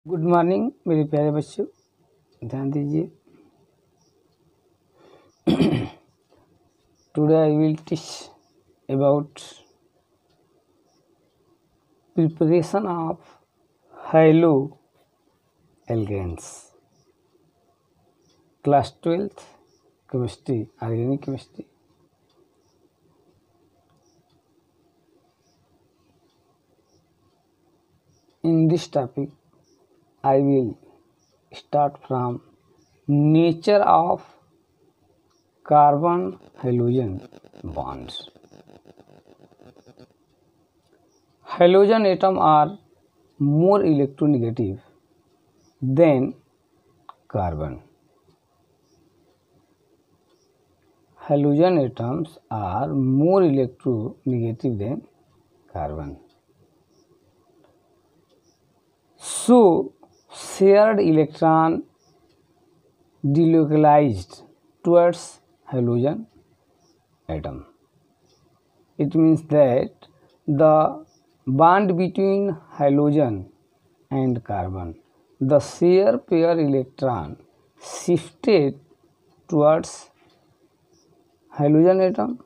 Good morning मेरे प्यारे बच्चों, ध्यान दीजिए। Today I will teach about preparation of haloalkanes, class 12th chemistry, organic chemistry. In this topic, I will start from nature of carbon halogen bonds. Halogen atoms are more electronegative than carbon. Halogen atoms are more electronegative than carbon. So, shared electron delocalized towards halogen atom. It means that the bond between halogen and carbon, the shared pair electron shifted towards halogen atom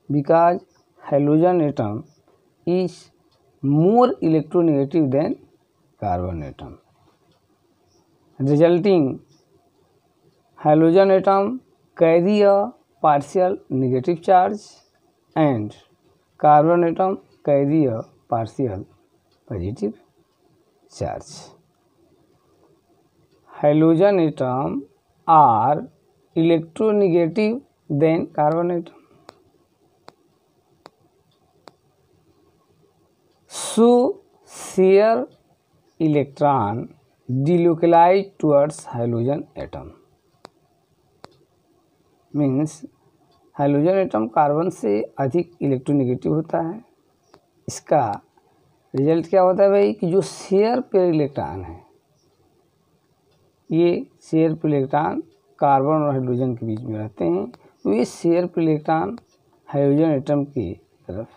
because halogen atom is more electronegative than carbon atom, resulting halogen atom carry a partial negative charge and carbon atom carry a partial positive charge. Halogen atom are electronegative than carbon atom. So, share electron delocalize towards halogen atom means hydrogen atom carbon से अधिक electronegative होता है। इसका result क्या होता है भाई कि जो शेयर पेयर इलेक्ट्रॉन है, ये शेयर पेयर इलेक्ट्रॉन कार्बन और हाइड्रोजन के बीच में रहते हैं, तो ये share pair electron hydrogen atom की तरफ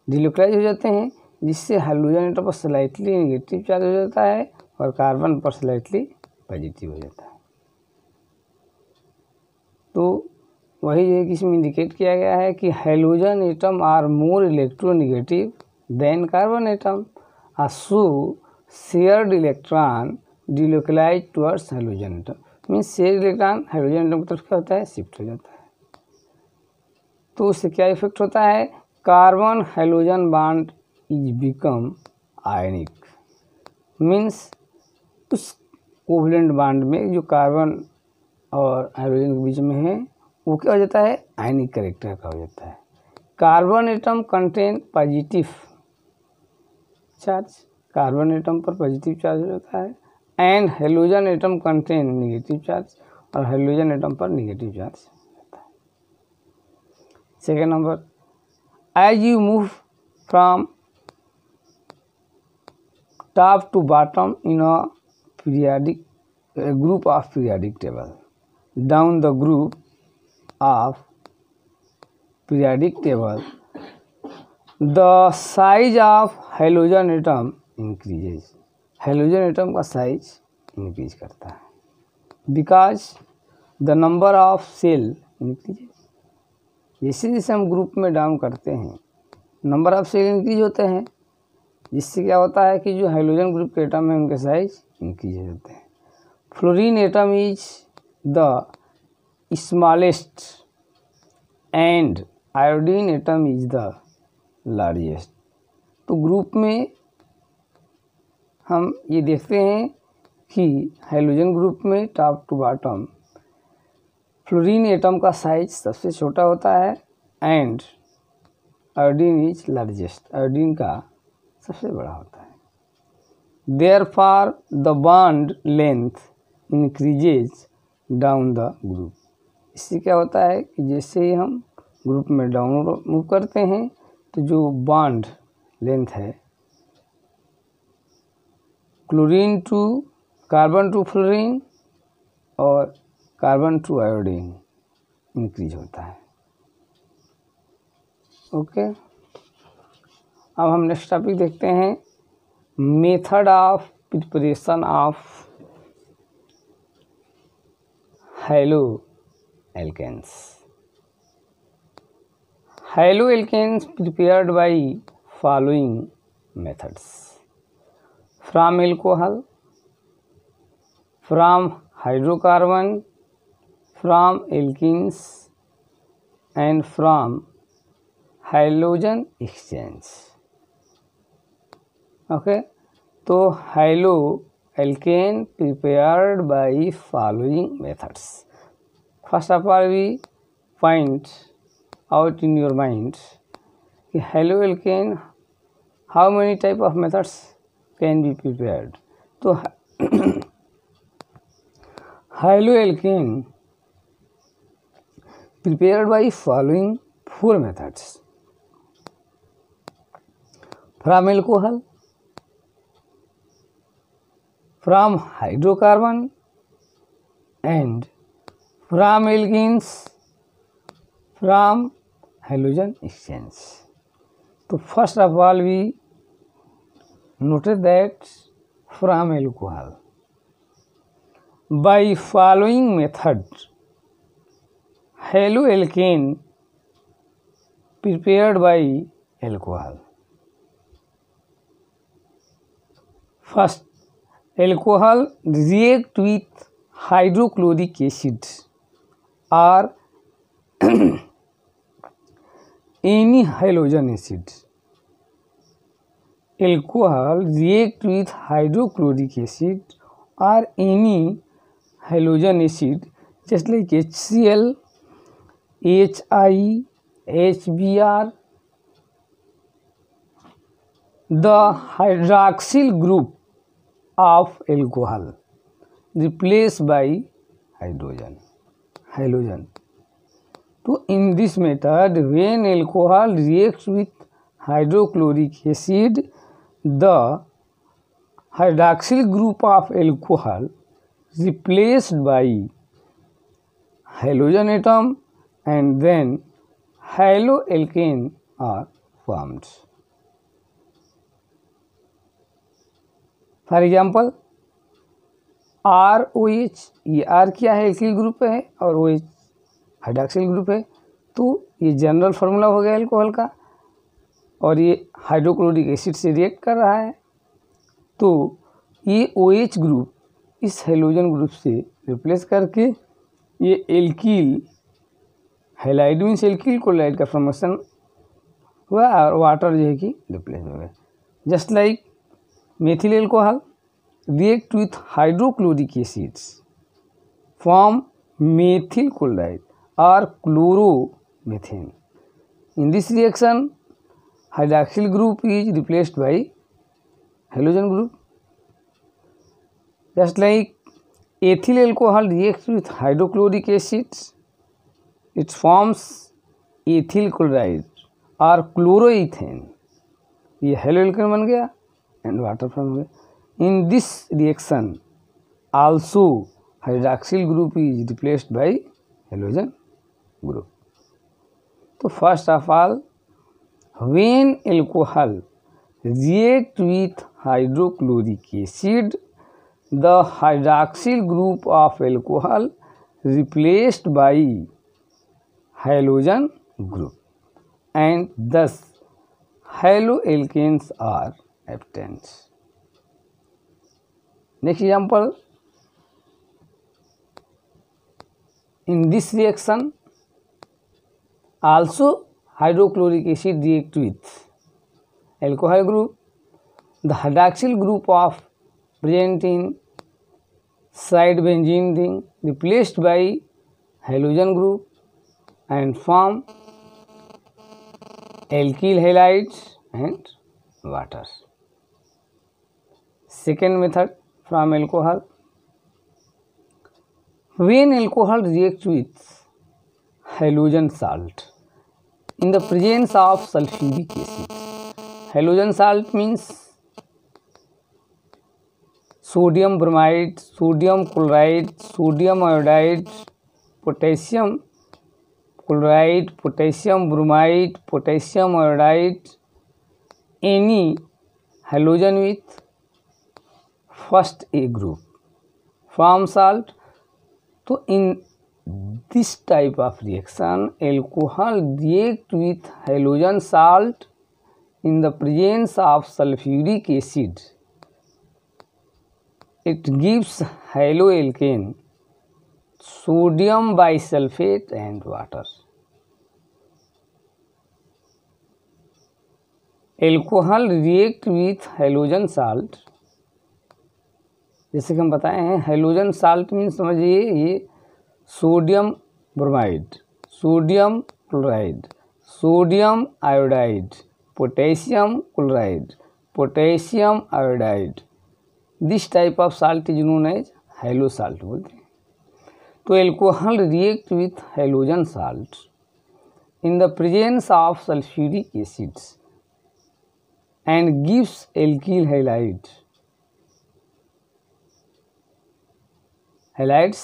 डिलोकलाइज हो जाते हैं, जिससे हाइड्रोजन एटम पर स्लाइटली नेगेटिव चार्ज हो जाता है और कार्बन पर स्लाइटली पॉजिटिव हो जाता है। तो वही है कि इसमें इंडिकेट किया गया है कि hydrogen atom are more electronegative than carbon atom, so shared electron delocalize towards hydrogen atom. Means share electron hydrogen atom की तरफ क्या होता है, शिफ्ट हो जाता है। तो उससे क्या इफेक्ट होता है, carbon hydrogen bond is become ionic. Means उस कोवलेंट बॉन्ड में जो कार्बन और हाइड्रोजन के बीच में है वो क्या हो जाता है, आयनिक कैरेक्टर का हो जाता है। Carbon atom contain positive charge, carbon atom पर पॉजिटिव चार्ज हो जाता है, and hydrogen atom contain negative charge, और हाइड्रोजन एटम पर नेगेटिव चार्ज होता है। Second number, as you move from top to bottom in a group of periodic table, down the group of periodic table the size of halogen atom increases. halogen atom का size increase करता है because the number of cell increases. जैसे जैसे हम group में down करते हैं number of cell increase होते हैं, जिससे क्या होता है कि जो हाइड्रोजन ग्रुप के एटम है उनके साइज इंक्रीज हो जाते हैं। Fluorine atom is the smallest and iodine atom is the largest. तो ग्रुप में हम ये देखते हैं कि हाइड्रोजन ग्रुप में top to bottom fluorine atom का साइज सबसे छोटा होता है and iodine is largest, iodine का सबसे बड़ा होता है। Therefore the bond length increases down the group. इससे क्या होता है कि जैसे ही हम ग्रुप में डाउन मूव करते हैं तो जो बॉन्ड लेंथ है chlorine to carbon to fluorine और कार्बन टू आयोडीन इंक्रीज होता है। ओके, अब हम नेक्स्ट टॉपिक देखते हैं, method of preparation of haloalkanes. Haloalkanes prepared by following methods: from alcohol, from hydrocarbon, from alkenes, and from halogen exchange. Okay, तो haloalkane prepared by following methods. First of all, we find out in your mind haloalkane, how many type of methods can be prepared. So haloalkane prepared by following 4 methods: from alcohol, from hydrocarbon, and from alkenes, from halogen exchange. So first of all, we noted that from alcohol. By following method, haloalkane prepared by alcohol. First, alcohol react with hydrochloric acid or any halogen acid. Alcohol react with hydrochloric acid or any halogen acid, just like HCl, HI, HBr. The hydroxyl group of alcohol replaced by halogen. So in this method, when alcohol reacts with hydrochloric acid, the hydroxyl group of alcohol replaced by halogen atom, and then haloalkane are formed. For example ROH, ये R क्या है, alkyl group है, और OH hydroxyl group है. तो ये general formula हो गया अल्कोहल का, और ये हाइड्रोक्लोरिक एसिड से रिएक्ट कर रहा है. तो ये OH ग्रुप इस हेलोजन ग्रुप से रिप्लेस करके ये alkyl halide means alkyl chloride का फॉर्मेशन हुआ और वाटर जो है कि रिप्लेस हो गया. Just like methyl alcohol react with hydrochloric acids form methyl chloride or chloromethane. In this reaction, hydroxyl group is replaced by halogen group. Just like ethyl alcohol reacts with hydrochloric acids, it forms ethyl chloride or chloroethane. ये haloalkane बन गया and water form. In this reaction also hydroxyl group is replaced by halogen group. So first of all, when alcohol react with hydrochloric acid, the hydroxyl group of alcohol replaced by halogen group, and thus haloalkanes are obtained. Next example, in this reaction also hydrochloric acid react with alcohol group. The hydroxyl group of present in side benzene ring replaced by halogen group and form alkyl halides and water. Second method, from alcohol. When alcohol reacts with halogen salt in the presence of sulfuric acid. Halogen salt means sodium bromide, sodium chloride, sodium iodide, potassium chloride, potassium bromide, potassium iodide, any halogen with first A group form salt. So in this type of reaction, alcohol react with halogen salt in the presence of sulfuric acid. It gives haloalkane, sodium bisulfate and water. Alcohol react with halogen salt. जैसे कि हम बताए हैं, halogen salt mean समझिए ये sodium bromide, sodium chloride, sodium iodide, potassium chloride, potassium iodide. This type of salt is known as halo salt बोलते हैं. तो alcohol react with halogen salt in the presence of sulphuric acids and gives alkyl halide. Halides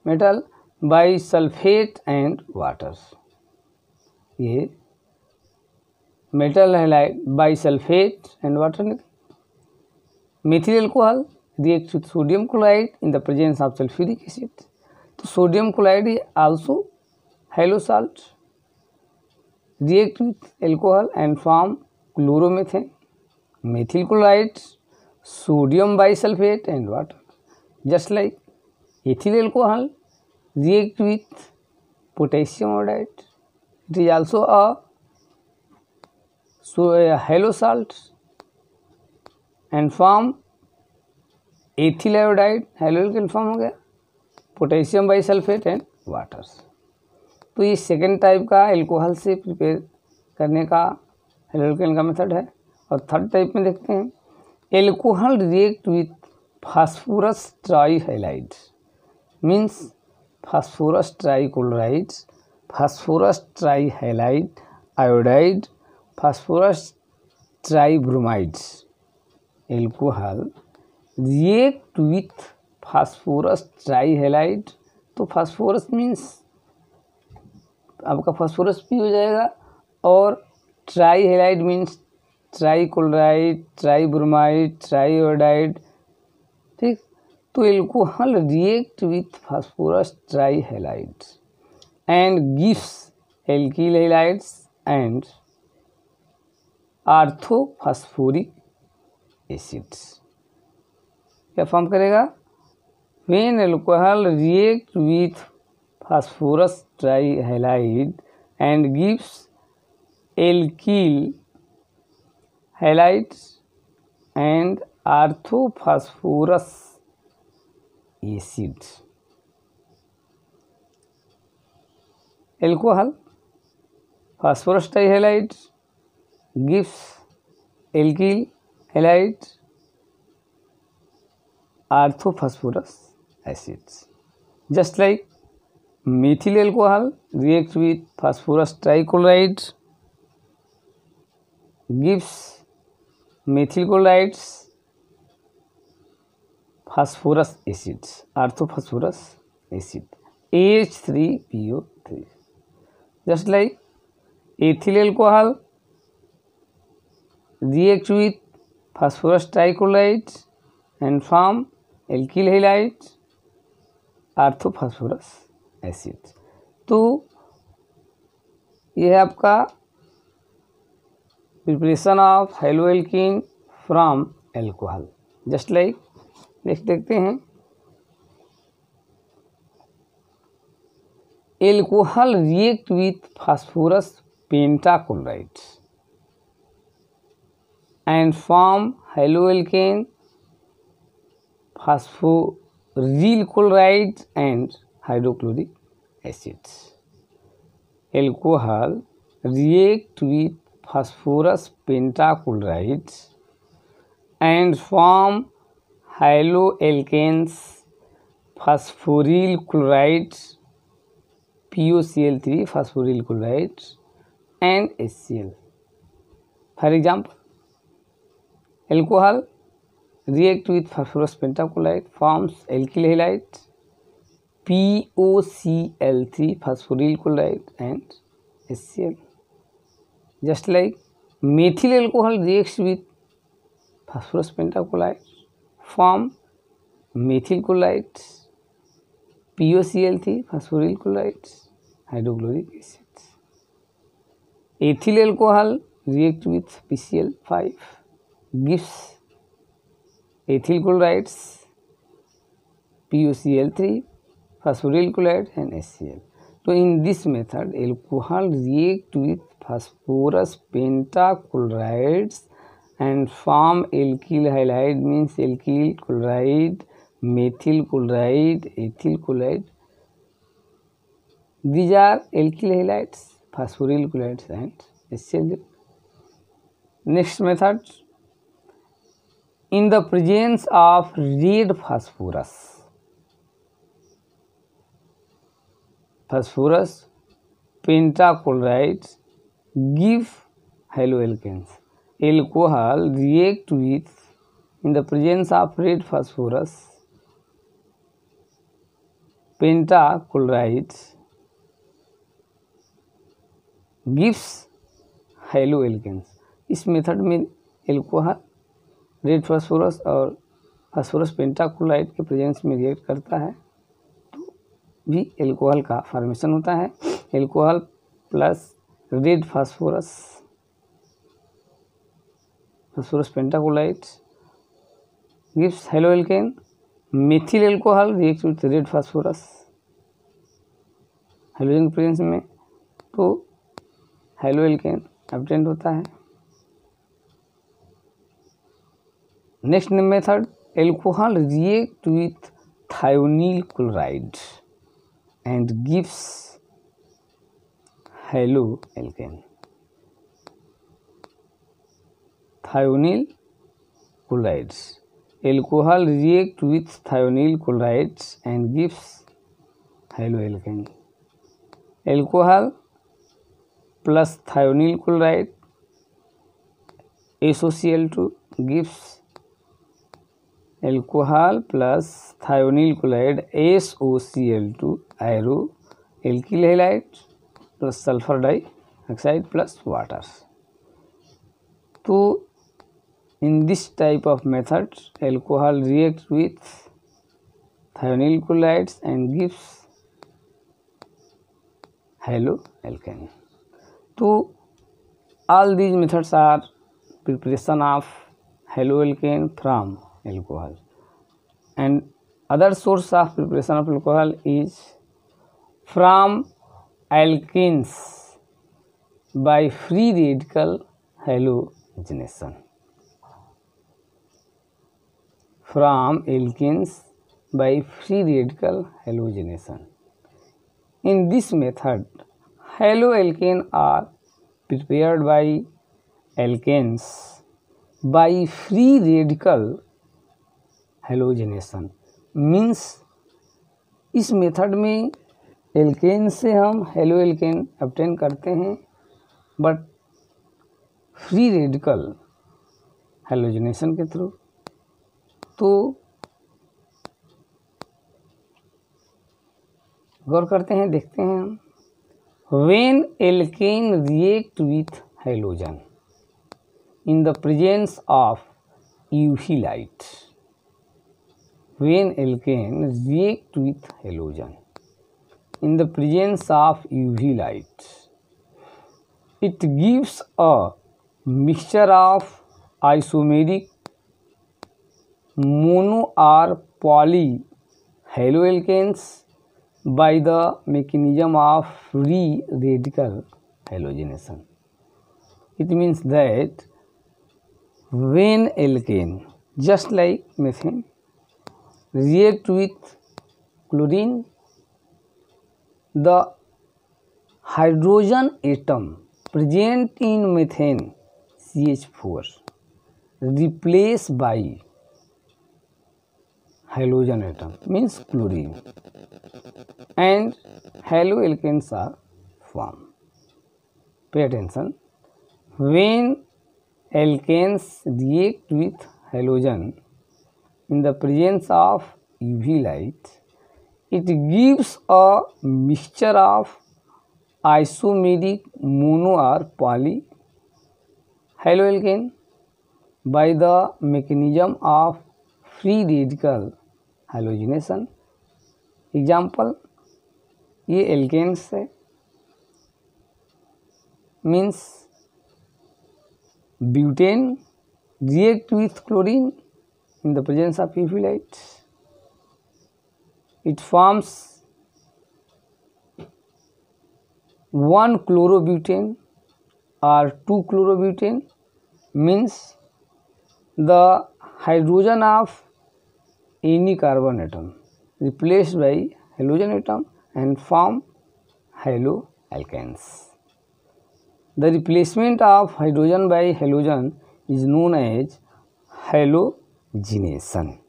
metal bisulfate and water. ये metal halide bisulfate and water. Methyl alcohol reacts with sodium chloride in the presence of sulfuric acid. तो sodium chloride is also halo salt. React with alcohol and form chloromethane, methyl chloride, sodium bisulfate and water. Just like ethyl alcohol react with potassium iodide. It is also a halo salt and form ethyl iodide, haloalkane form हो गया, potassium bisulphate and water. तो ये second type का alcohol से prepare करने का हलोल्केन का method है. और थर्ड टाइप में देखते हैं, alcohol react with phosphorus trihalide. Means phosphorus trichloride, phosphorus trihalide iodide, phosphorus tribromides. Alcohol react with phosphorus trihalide. तो फास्फोरस मीन्स आपका फास्फोरस पी हो जाएगा, और trihalide means trichloride, tribromide, triiodide. ठीक. तो alcohol react with phosphorus trihalide and gives alkyl halides and orthophosphoric acids. क्या form करेगा? When alcohol react with phosphorus trihalide and gives alkyl halides and orthophosphorus acid. Alcohol phosphorus trihalide gives alkyl halide orthophosphorus acids. Just like methyl alcohol reacts with phosphorus trichloride, gives methyl chlorides, phosphorus acids, orthophosphorus acid, H3PO3. Just like ethyl alcohol reacts with phosphorus trichloride and form alkyl halide, orthophosphorus acid. तो यह है आपका preparation of haloalkene from alcohol. Just like next देखते हैं, alcohol react with phosphorus pentachloride and form haloalkane, phosphoryl chloride and hydrochloric acids. Alcohol react with phosphorus pentachlorides and form haloalkanes, phosphoryl chlorides, POCl3, phosphoryl chlorides and HCl. For example, alcohol react with phosphorus pentachloride, forms alkyl halide, POCl3, phosphoryl chloride and HCl. Just like methyl alcohol reacts with phosphorus pentachloride, form methyl chlorides, POCl3 phosphoryl chlorides, hydrochloric acids. Ethyl alcohol react with PCl5, gives ethyl chlorides, POCl3, phosphoryl chloride and HCl. So in this method, alcohol react with phosphorus pentachlorides and form alkyl halide, means alkyl chloride, methyl chloride, ethyl chloride. These are alkyl halides, phosphoryl chlorides and HCl. Next method, in the presence of red phosphorus pentachlorides give haloalkanes. Alcohol react with, in the presence of red phosphorus pentachlorides gives haloalkanes. इस method में alcohol red phosphorus और phosphorus pentachloride के presence में react करता है तो भी alcohol का फॉर्मेशन होता है। Alcohol plus red phosphorus pentachloride gives haloalkane. Methyl alcohol react with red phosphorus hydrogen presence में तो हेलोएल्केन ऑब्टेन्ड होता है। Next method, alcohol react with thionyl chloride and gives haloalkane. Thionyl chlorides, alcohol react with thionyl chlorides and gives haloalkane. Alcohol plus thionyl chloride AsOCl2 gives alcohol plus thionyl chloride AsOCl2 aero alkyl halide plus sulfur dioxide plus water. तो in this type of method, alcohol reacts with thionyl chlorides and gives haloalkane. So all these methods are preparation of haloalkane from alcohol, and other source of preparation of alcohol is from alkenes by free radical halogenation. From alkenes by free radical halogenation. In this method, haloalkane are prepared by alkenes by free radical halogenation. Means इस method में alkane से हम haloalkane obtain करते हैं but free radical halogenation के through. तो गौर करते हैं, देखते हैं हम। When alkane react with halogen in the presence of UV light, when alkane react with halogen in the presence of UV light, it gives a mixture of isomeric mono or poly haloalkanes by the mechanism of free radical halogenation. It means that when alkane, just like methane, react with chlorine, the hydrogen atom present in methane CH4 replaced by halogen atom means chlorine and haloalkanes are formed. Pay attention, when alkanes react with halogen in the presence of UV light, it gives a mixture of isomeric mono or poly haloalkane by the mechanism of free radical hydrogenation. Example, ये alkanes है, means butane react with chlorine in the presence of UV light. It forms 1 chlorobutane or 2 chlorobutane, means the hydrogen of any carbon atom replaced by halogen atom and form haloalkanes. The replacement of hydrogen by halogen is known as halogenation.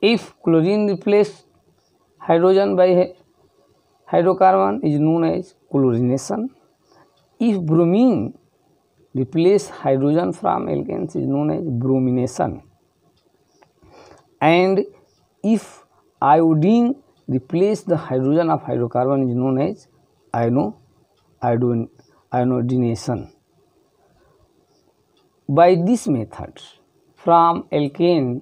If chlorine replaces hydrogen by hydrocarbon is known as chlorination. If bromine replaces hydrogen from alkanes is known as bromination. And if iodine replaces the hydrogen of hydrocarbon is known as iodination. By this method, from alkane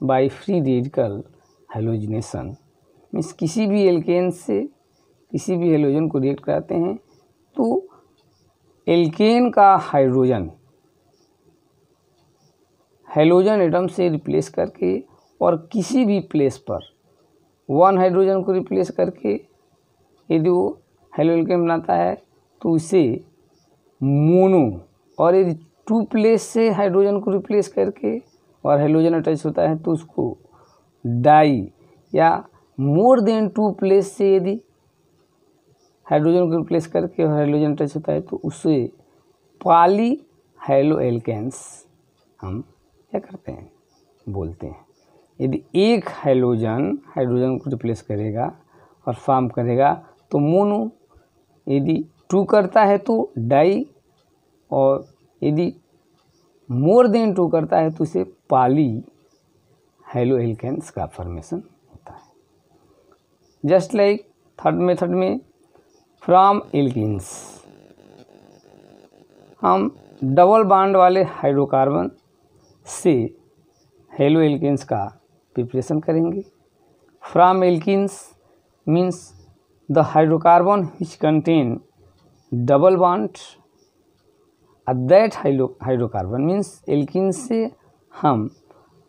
by free radical halogenation, means किसी भी alkene से किसी भी halogen को react कराते हैं तो alkene का हाइड्रोजन हेलोजन एटम से रिप्लेस करके और किसी भी प्लेस पर 1 हाइड्रोजन को रिप्लेस करके यदि वो हेलो एल्केन बनाता है तो उसे मोनो, और यदि 2 प्लेस से हाइड्रोजन को रिप्लेस करके और हेलोजन अटैच होता है तो उसको डाई, या मोर देन 2 प्लेस से यदि हाइड्रोजन को रिप्लेस करके और हेलोजन अटैच होता है तो उसे पॉली हेलो एल्केन्स हम क्या करते हैं, बोलते हैं। यदि एक हाइड्रोजन को रिप्लेस करेगा और फॉर्म करेगा तो मोनो, यदि 2 करता है तो डाई, और यदि मोर देन 2 करता है तो इसे पॉली हेलो एल्केन्स का फॉर्मेशन होता है। जस्ट लाइक थर्ड मेथड में फ्रॉम एल्कीन्स हम डबल बॉन्ड वाले हाइड्रोकार्बन से हेलो एल्केन्स का प्रिपरेशन करेंगे। From alkenes means the hydrocarbon which contain double bond that hydrocarbon, means alkene से हम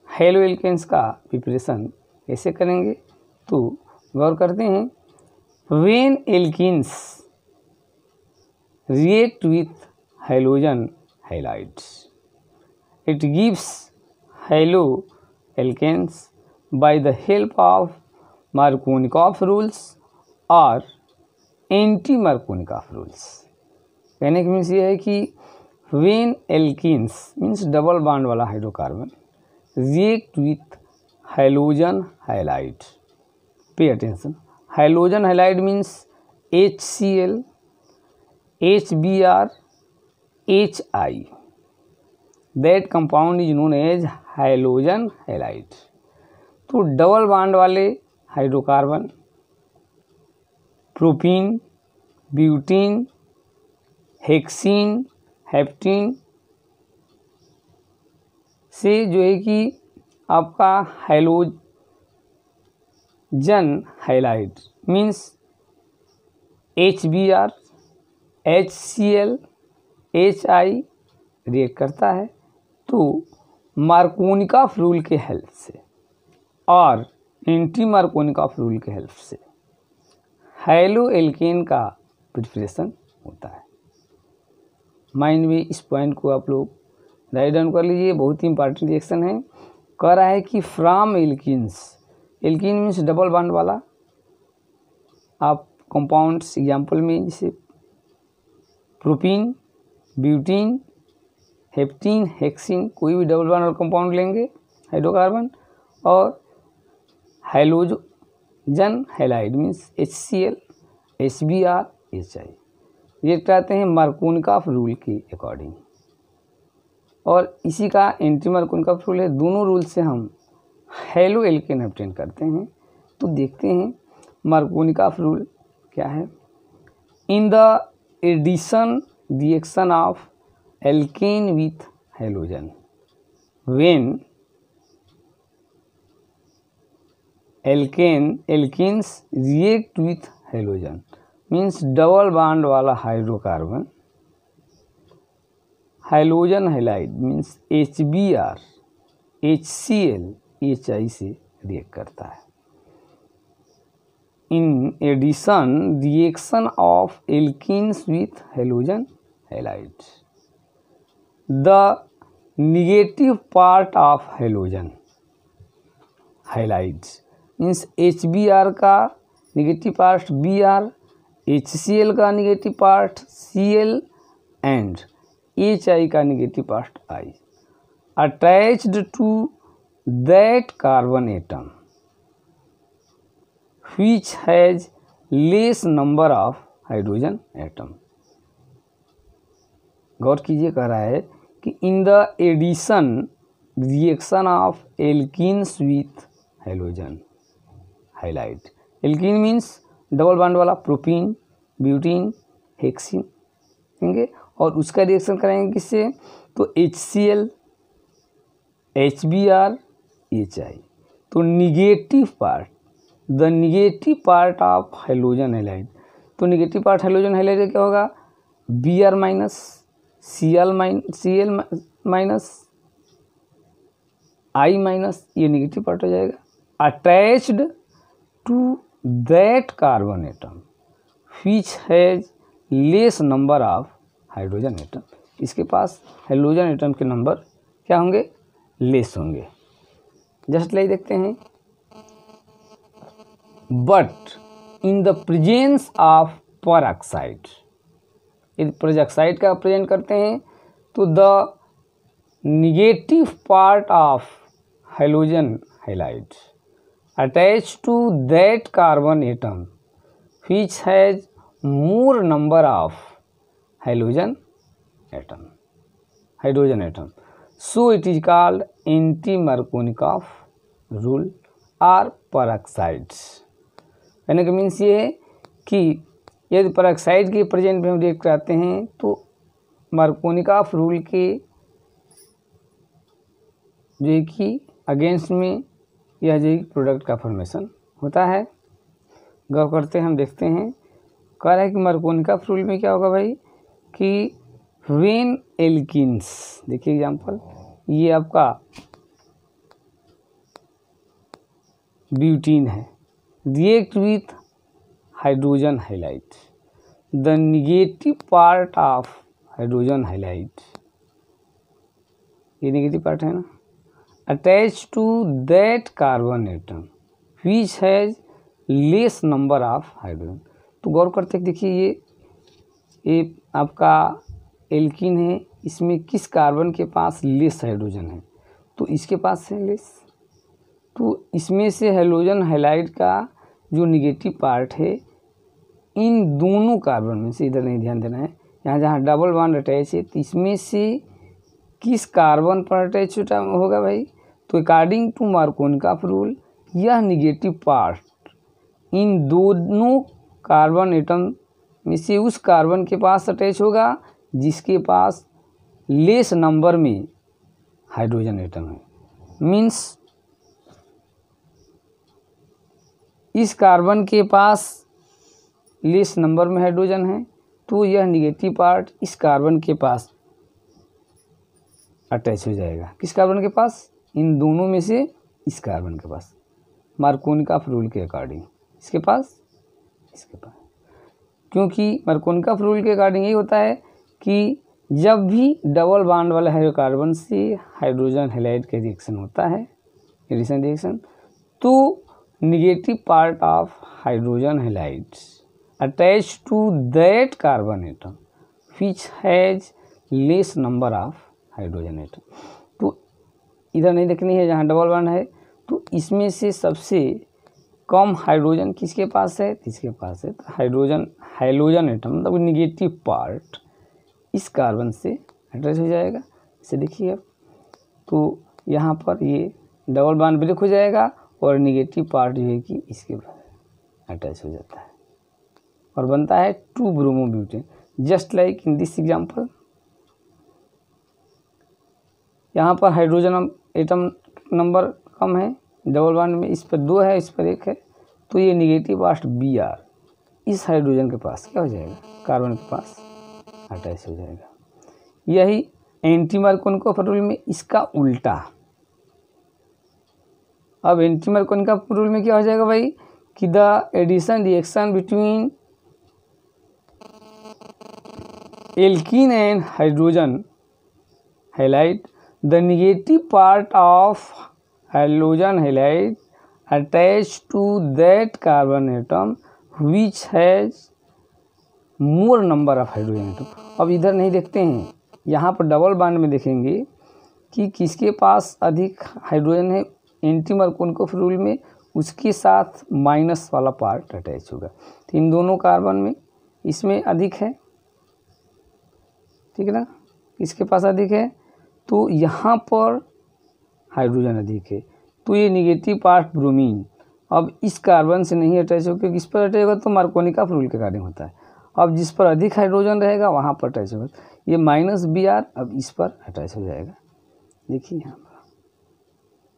हेलो एल्केन्स का प्रिपरेशन कैसे करेंगे तो गौर करते हैं। When alkenes react with halogen halides, it gives halo alkanes by the help of Markovnikov rules or anti-Markovnikov rules। कहने की मीन्स ये है कि when alkenes means double bond वाला hydrocarbon react with halogen halide, pay attention, halogen halide means HCl, HBr, HI, that compound is known as halogen halide। तो double bond वाले hydrocarbon propene, butene, hexene, हेप्टीन से जो है कि आपका halogen halide means HBr, HCl, HI react करता है तो मार्कोनिकॉफ रूल के हेल्प से और एंटी मार्कोनिकॉफ रूल के हेल्प से हेलो एल्केन का प्रिपरेशन होता है। माइंड में इस पॉइंट को आप लोग राइट डाउन कर लीजिए, बहुत ही इंपॉर्टेंट रिएक्शन है। कह रहा है कि from alkenes, alkene means double bond वाला, आप कंपाउंड्स एग्जाम्पल में जैसे प्रोपीन, ब्यूटीन, हेप्टीन, हेक्सीन, कोई भी डबल बॉन्ड और कंपाउंड लेंगे हाइड्रोकार्बन, और halogen halide means HCl, HBr, HI ये कहते हैं मार्कोनिकॉफ रूल के अकॉर्डिंग, और इसी का एंटी मार्कोनिकॉफ रूल है। दोनों रूल से हम हेलो एल्केन ऑब्टेन करते हैं। तो देखते हैं मार्कोनिकॉफ रूल क्या है। In the addition reaction of alkane with halogen, when alkenes react with halogen means double bond वाला hydrocarbon halogen halide means HBr HCl HI से रिएक्ट करता है। In addition reaction of alkenes with halogen halide the negative part of halogen halides means HBr का negative part Br, HCl का negative part Cl and HI का negative part I attached to that carbon atom which has less number of hydrogen atom। गौर कीजिए, कह रहा है कि in the addition reaction of alkenes with halogen halide. Alkene means double bond वाला propene, butene, hexene देंगे और उसका रिएक्शन कराएंगे किससे, तो HCl, HBr, HI। तो negative part, the negative part of halogen halide, तो निगेटिव पार्ट हेलोजन हैलाइड का क्या होगा, Br minus Cl minus I minus, ये निगेटिव पार्ट हो जाएगा। Attached to that carbon atom which has less number of hydrogen atom, इसके पास hydrogen atom के नंबर क्या होंगे, लेस होंगे। जस्ट लाइक देखते हैं, but in the presence of peroxide, यदि पेरोक्साइड का प्रेजेंट करते हैं तो the negative part of halogen halide attach to that carbon atom which has more number of hydrogen atom, so it is called anti Markovnikov rule और peroxides. कहने का means ये है कि यदि पेरोक्साइड के प्रेजेंट में हम रिएक्ट कराते हैं तो मार्कोनिकॉफ रूल के जो है कि अगेंस्ट में यह जो प्रोडक्ट का फॉर्मेशन होता है। गौर करते हैं, हम देखते हैं, कह रहा है कि मार्कोनिकॉफ रूल में क्या होगा भाई कि व्हेन एल्कीन्स, देखिए एग्जांपल, ये आपका ब्यूटीन है, react with hydrogen halide, the negative part of hydrogen halide, ये नेगेटिव पार्ट है ना, attach to that carbon atom which has less number of hydrogen. तो गौर करते देखिए, ये आपका एल्कीन है, इसमें किस कार्बन के पास लेस हाइड्रोजन है, तो इसके पास है लेस। तो इसमें से हाइड्रोजन हैलाइड का जो नेगेटिव पार्ट है इन दोनों कार्बन में से, इधर नहीं ध्यान देना है, यहाँ जहाँ डबल बॉन्ड अटैच है तो इसमें से किस कार्बन पर अटैच होगा भाई, तो अकॉर्डिंग टू मार्कोनिकॉफ रूल यह नेगेटिव पार्ट इन दोनों कार्बन एटम में से उस कार्बन के पास अटैच होगा जिसके पास लेस नंबर में हाइड्रोजन एटम है। मीन्स इस कार्बन के पास लेस नंबर में हाइड्रोजन है तो यह नेगेटिव पार्ट इस कार्बन के पास अटैच हो जाएगा। किस कार्बन के पास, इन दोनों में से इस कार्बन के पास, मार्कोनिकॉफ रूल के अकॉर्डिंग इसके पास, इसके पास। क्योंकि मार्कोनिकॉफ रूल के अकॉर्डिंग ये होता है कि जब भी डबल बॉन्ड वाला हाइड्रोकार्बन से हाइड्रोजन हैलाइड का रिएक्शन होता है, एडिशन रिएक्शन, तो negative part of hydrogen halides attach to that carbon atom which has less number of hydrogen atom. तो इधर नहीं देखनी है जहाँ डबल बॉन्ड है, तो इसमें से सबसे कम हाइड्रोजन किसके पास है, किसके पास है, तो हाइड्रोजन एटम मतलब नेगेटिव पार्ट इस कार्बन से अटैच हो जाएगा। इसे देखिए अब, तो यहाँ पर ये डबल बॉन्ड ब्रेक हो जाएगा और नेगेटिव पार्ट जो है कि इसके अटैच हो जाता है और बनता है 2 bromobutane. Just like in this example, यहाँ पर हाइड्रोजन एटम नंबर कम है डबल बॉन्ड में इस पर 2 है, इस पर 1 है, तो ये निगेटिव चार्ज Br इस हाइड्रोजन के पास क्या हो जाएगा, कार्बन के पास अटैच हो जाएगा। यही एंटी मार्कोनिकॉफ रूल में इसका उल्टा। अब एंटी मार्कोनिकॉफ रूल में क्या हो जाएगा भाई कि the addition reaction between alkene and hydrogen halide, the negative part of hydrogen halide attached to that carbon atom which has more number of hydrogen atom। अब इधर नहीं देखते हैं, यहाँ पर डबल बॉन्ड में देखेंगे कि किसके पास अधिक हाइड्रोजन है, एंटी मार्कोनिकॉफ रूल में उसके साथ माइनस वाला पार्ट अटैच होगा। तो इन दोनों कार्बन में इसमें अधिक है, ठीक है ना, इसके पास अधिक है, तो यहाँ पर हाइड्रोजन अधिक है, तो ये निगेटिव पार्ट ब्रोमीन अब इस कार्बन से नहीं अटैच होगा, क्योंकि इस पर अटैच होगा तो मार्कोनिकॉफ रूल के कार्य होता है। अब जिस पर अधिक हाइड्रोजन रहेगा वहाँ पर अटैच होगा, ये -Br अब इस पर अटैच हो जाएगा। देखिए यहाँ पर,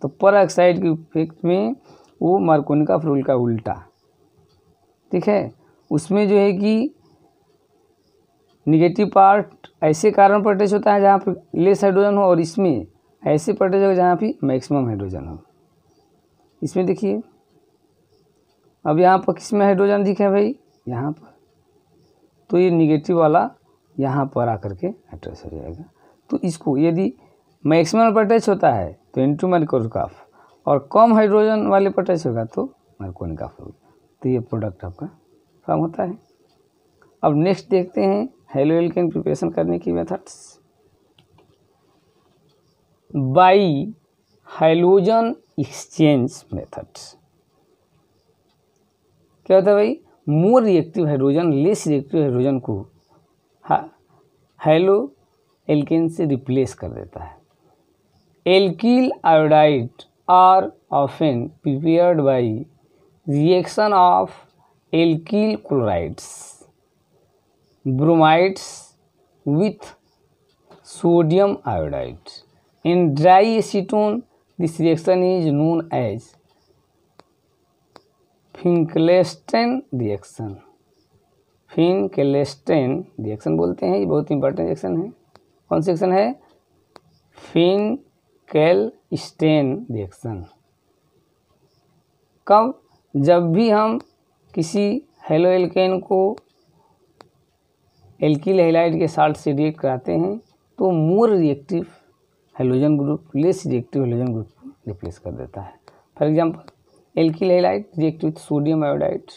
तो पेरोक्साइड के इफेक्ट में वो मार्कोनिकॉफ रूल का उल्टा, ठीक है, उसमें जो है कि निगेटिव पार्ट ऐसे कार्बन पर अटैच होता है जहाँ पर लेस हाइड्रोजन हो, और इसमें ऐसे पर अटैच होगा जहाँ पर मैक्सिमम हाइड्रोजन हो। इसमें देखिए अब यहाँ पर किस में हाइड्रोजन दिखा है भाई, यहाँ पर, तो ये निगेटिव वाला यहाँ पर आकर के अटैच हो जाएगा। तो इसको यदि मैक्सिमम पर अटैच होता है तो एंटी मार्कोनिकॉफ, और कम हाइड्रोजन वाले पर अटैच होगा तो मार्कोनिकॉफ रूल, तो ये प्रोडक्ट आपका फॉर्म होता है। अब नेक्स्ट देखते हैं हेलो एल्केन प्रिपरेशन करने की methods. By hydrogen exchange methods क्या होता है भाई, more reactive hydrogen less reactive hydrogen को हेलो एल्केन से रिप्लेस कर देता है। Alkyl iodide are often prepared by reaction of alkyl chlorides bromides with sodium iodide in dry acetone. This reaction is known as Finkelstein reaction. Finkelstein reaction बोलते हैं, ये बहुत important reaction है। कौन सी रिएक्शन है, फिंकलेस्टेन रिएक्शन। कब, जब भी हम किसी हेलो एल्केन को एल्किल हैलाइड के साल्ट से रिएक्ट कराते हैं तो मोर reactive hydrogen group less reactive hydrogen group को रिप्लेस कर देता है। For example alkyl halide react with sodium iodide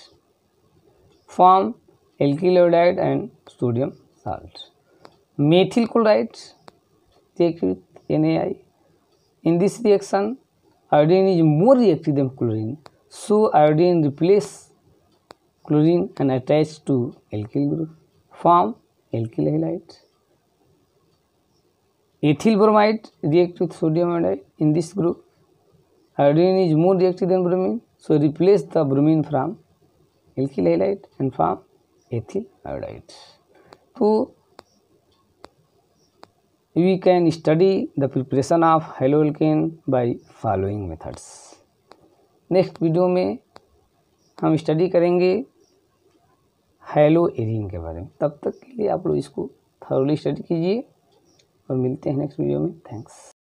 form alkyl iodide and sodium salt. Methyl chloride react with NaI। In this reaction iodine is more reactive than chlorine, so iodine replace chlorine and attach to alkyl group, form alkyl halide. Ethyl bromide react with sodium iodide. In this group, iodine is more reactive than bromine, so replace the bromine from alkyl halide and form ethyl iodide. So we can study the preparation of haloalkane by following methods. Next video में हम study करेंगे hello arene के बारे में। तब तक के लिए आप लोग इसको थॉरली स्टडी कीजिए और मिलते हैं नेक्स्ट वीडियो में। थैंक्स।